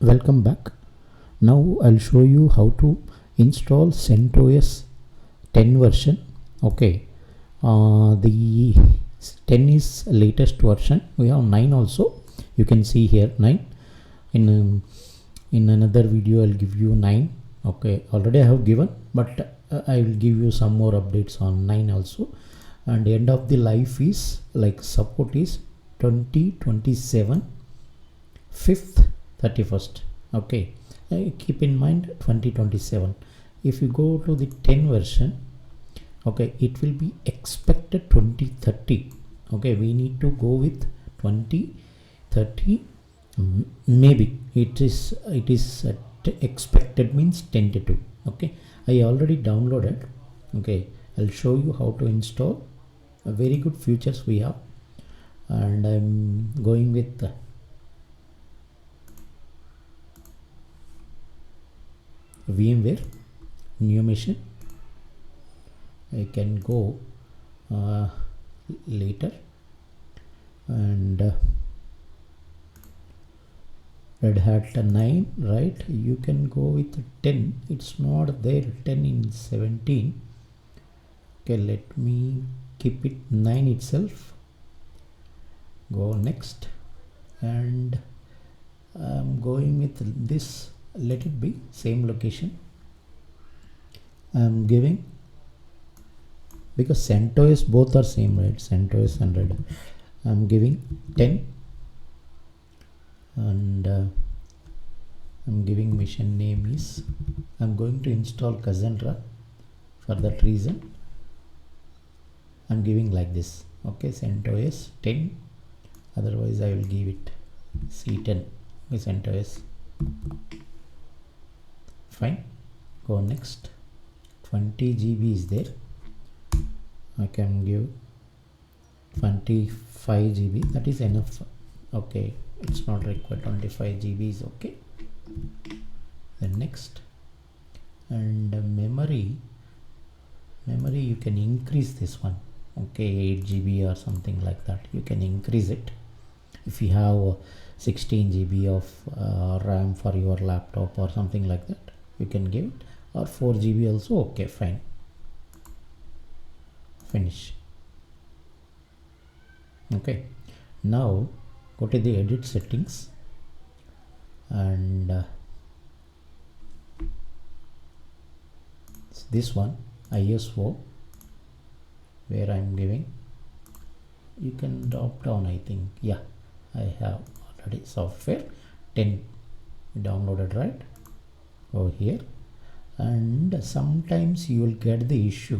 Welcome back. Now I'll show you how to install CentOS 10 version. Okay, the 10 is latest version. We have 9 also. You can see here 9. In another video I'll give you 9. Okay, already I have given, but I will give you some more updates on 9 also. And the end of the life is like support is 2027 5th 31st. Okay, keep in mind 2027. If you go to the 10 version, okay, it will be expected 2030. Okay, we need to go with 2030. Maybe it is expected means tentative. Okay, I already downloaded. Okay, I'll show you how to install. A very good features we have, and I'm going with VMware new machine. I can go later, and Red Hat 9, right? You can go with 10. It's not there 10 in 17. Okay, let me keep it 9 itself. Go next, and I'm going with this. Let it be same location. I'm giving, because CentOS both are same, right? CentOS and Red Hat. I'm giving 10, and I'm giving machine name is, I'm going to install Cassandra. For that reason I'm giving like this. Okay, CentOS 10, otherwise I will give it C10. Okay, CentOS. Fine, go next. 20 GB is there. I can give 25 GB, that is enough. Okay, it's not required. 25 GB is okay. Then next, and memory you can increase this one. Okay, 8 GB or something like that, you can increase it. If you have 16 GB of RAM for your laptop or something like that, you can give it, or 4 GB also. Okay, fine. Finish. Okay, now go to the edit settings, and this one ISO, where I'm giving, you can drop down. I think, yeah, I have already software 10 downloaded, right? Go here, and sometimes you will get the issue.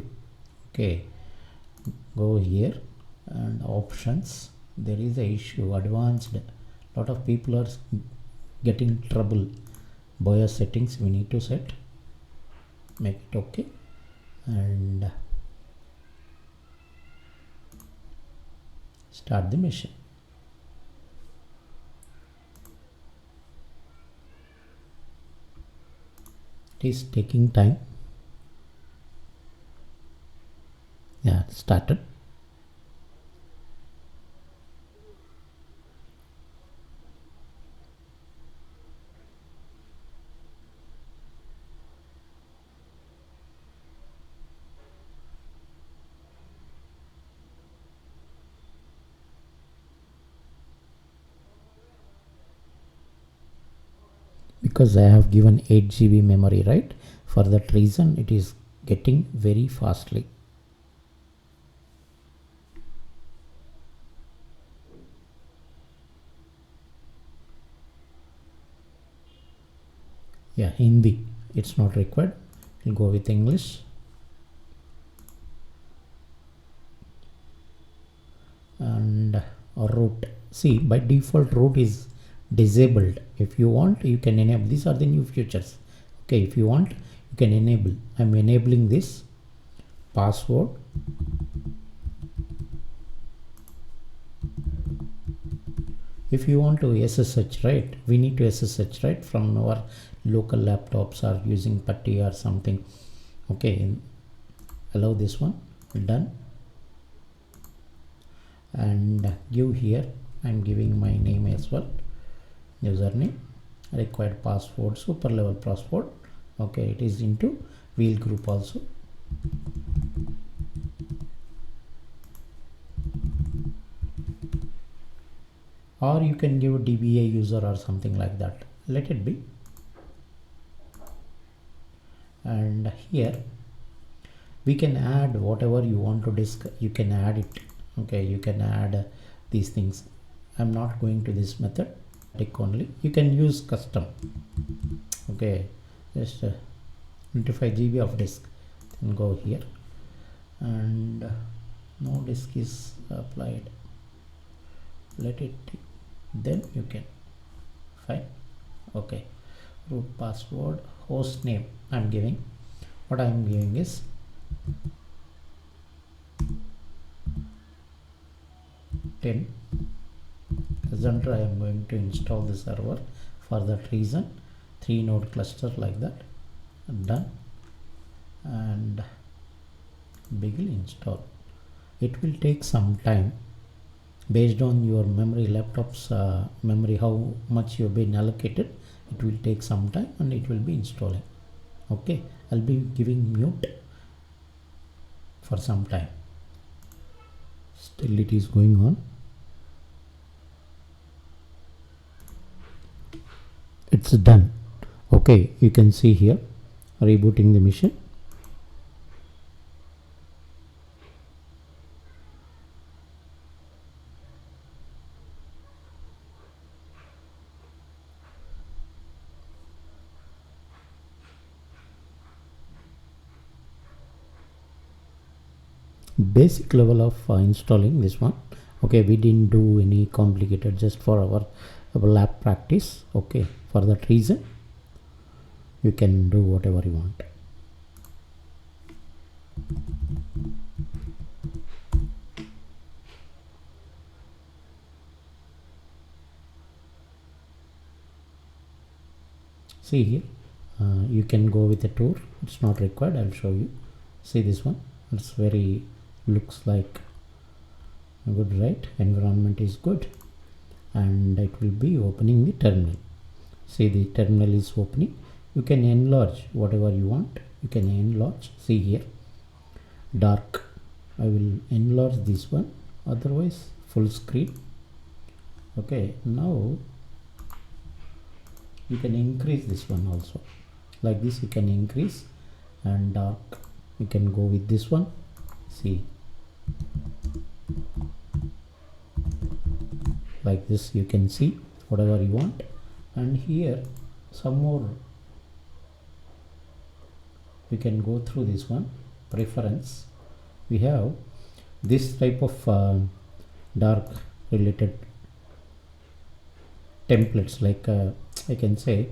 Okay, go here, and options, there is a issue, advanced. Lot of people are getting trouble. BIOS settings we need to set, make it okay, and start the machine. It is taking time. Yeah, started. Because I have given 8 GB memory, right? For that reason it is getting very fastly. Yeah, Hindi, it's not required. We'll go with English. And root, see, by default root is disabled. If you want, you can enable. These are the new features. Okay, if you want, you can enable. I'm enabling this. Password, if you want to SSH, right? We need to SSH, right? From our local laptops or using putty or something. Okay, allow this one. Done. And give here, I'm giving my name as well, username, required password, super level password. Okay, it is into wheel group also. Or you can give DBA user or something like that, let it be. And here we can add whatever you want to disk, you can add it. Okay, you can add these things. I'm not going to this method, tick only. You can use custom. Okay, just 25 GB of disk, then go here, and no disk is applied, let it, then you can fine. Okay, root password, host name I'm giving, what I'm giving is .10. Presenter I am going to install the server. For that reason 3 node cluster like that, done, and begin install. It will take some time based on your memory, laptop's memory, how much you've been allocated. It will take some time and it will be installing. Okay, I'll be giving mute for some time. Still it is going on. It's done. Okay, you can see here rebooting the machine. Basic level of installing this one. Okay, we didn't do any complicated, just for our lab practice. Okay, for that reason you can do whatever you want. See here, you can go with a tour, it's not required, I'll show you. See this one, it's very, looks like good, right? Environment is good, and it will be opening the terminal. See, the terminal is opening. You can enlarge whatever you want, you can enlarge. See here, dark, I will enlarge this one, otherwise full screen. Okay, now you can increase this one also, like this you can increase, and dark you can go with this one. See, like this you can see whatever you want. And here some more, we can go through this one, preference. We have this type of dark related templates, like I can say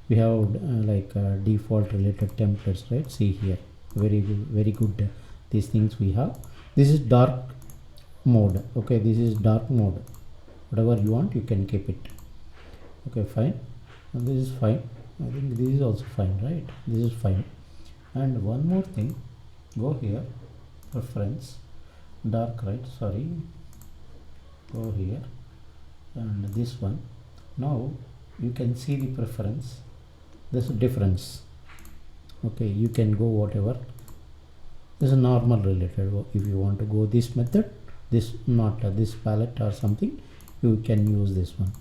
we have like default related templates, right? See here, very good these things we have. This is dark mode. Okay, this is dark mode, whatever you want you can keep it. Okay, fine, and this is fine. I think this is also fine, right? This is fine. And one more thing, go here, preference, dark, right? Sorry, go here, and this one. Now you can see the preference, there's a difference. Okay, you can go whatever. This is normal related. If you want to go this method, this not this palette or something, you can use this one.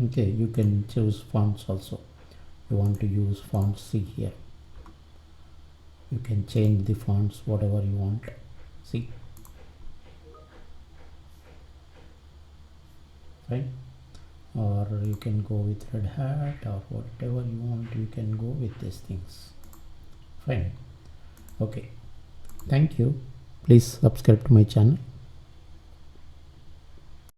Okay, you can choose fonts also. You want to use fonts, see here, you can change the fonts whatever you want. See, right? Or you can go with Red Hat or whatever you want, you can go with these things. Fine. Okay, thank you. Please subscribe to my channel.